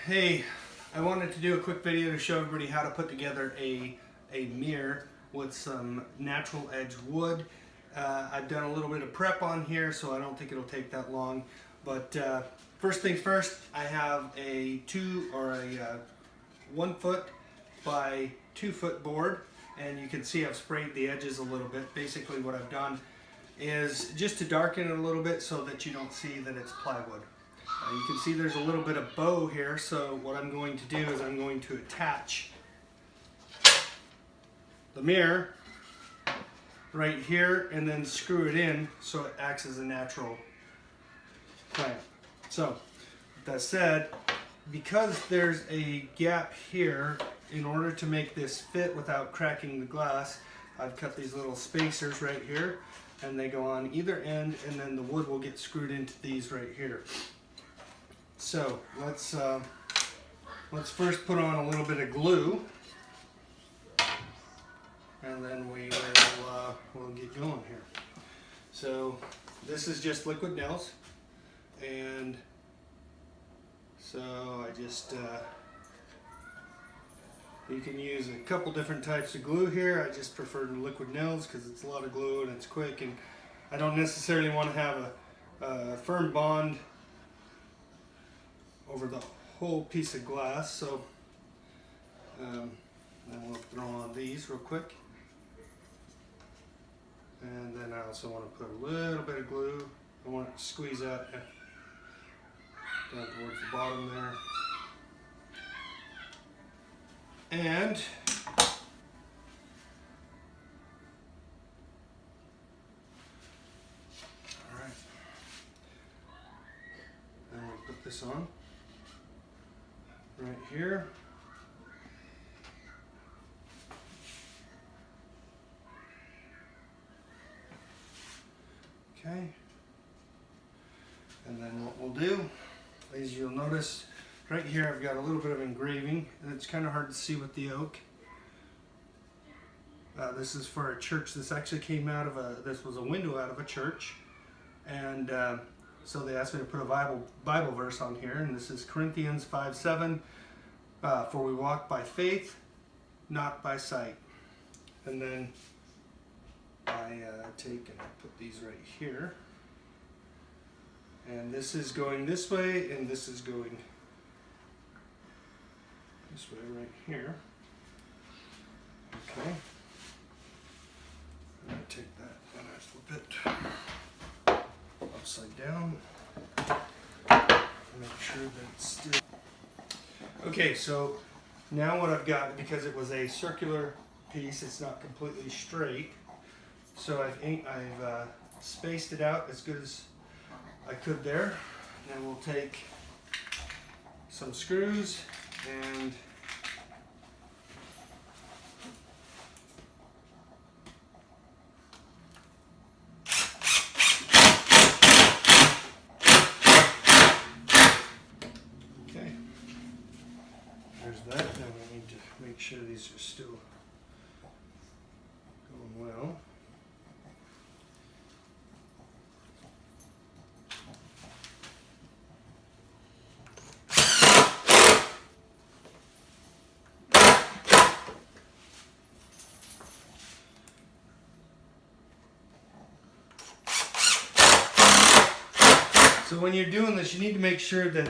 Hey, I wanted to do a quick video to show everybody how to put together a mirror with some natural edge wood. I've done a little bit of prep on here, so I don't think it'll take that long. But first things first, I have a 1 foot by 2 foot board, and you can see I've sprayed the edges a little bit. Basically what I've done is just to darken it a little bit so that you don't see that it's plywood. You can see there's a little bit of bow here, so what I'm going to do is I'm going to attach the mirror right here and then screw it in so it acts as a natural clamp. So, with that said, because there's a gap here, in order to make this fit without cracking the glass, I've cut these little spacers right here, and they go on either end, and then the wood will get screwed into these right here. So let's first put on a little bit of glue, and then we'll get going here. So this is just liquid nails, and so I just you can use a couple different types of glue here. I just prefer the liquid nails because it's a lot of glue and it's quick, and I don't necessarily want to have a firm bond over the whole piece of glass. So then we'll throw on these real quick, and then I also want to put a little bit of glue. I want it to squeeze out down towards the bottom there, and all right, then we'll put this on right here. Okay. And then what we'll do is, you'll notice right here I've got a little bit of engraving, and it's kind of hard to see with the oak. This is for a church. This actually came out of this was a window out of a church, and so they asked me to put a Bible verse on here, and this is Corinthians 5:7. For we walk by faith, not by sight. And then I take and I put these right here. And this is going this way, and this is going this way right here. Okay. I'm going to take that and I flip it upside down. Make sure that it's still. Okay, so now what I've got, because it was a circular piece, it's not completely straight, so I've spaced it out as good as I could there. Then we'll take some screws and there's that. Now we need to make sure these are still going well. So when you're doing this, you need to make sure that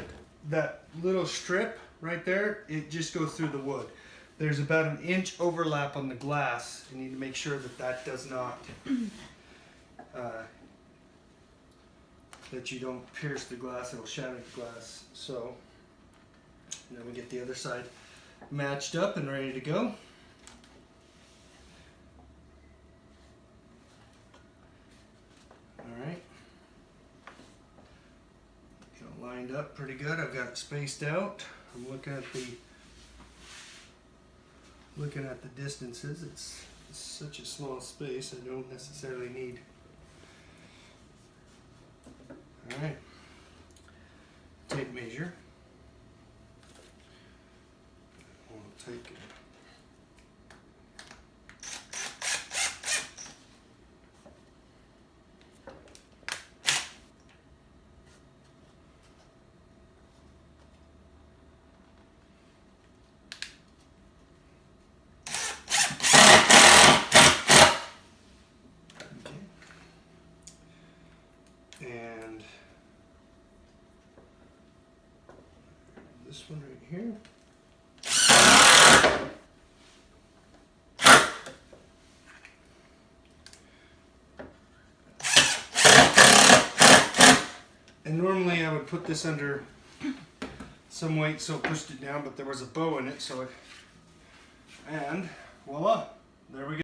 that little strip right there, it just goes through the wood. There's about an inch overlap on the glass. You need to make sure that that does not, that you don't pierce the glass. It'll shatter the glass. So then we get the other side matched up and ready to go. All right. Lined up pretty good. I've got it spaced out. I'm looking at the distances. It's such a small space, I don't necessarily need. All right. Tape measure. We'll take it. one right here. And normally I would put this under some weight so it pushed it down, but there was a bow in it, so and voila, there we go.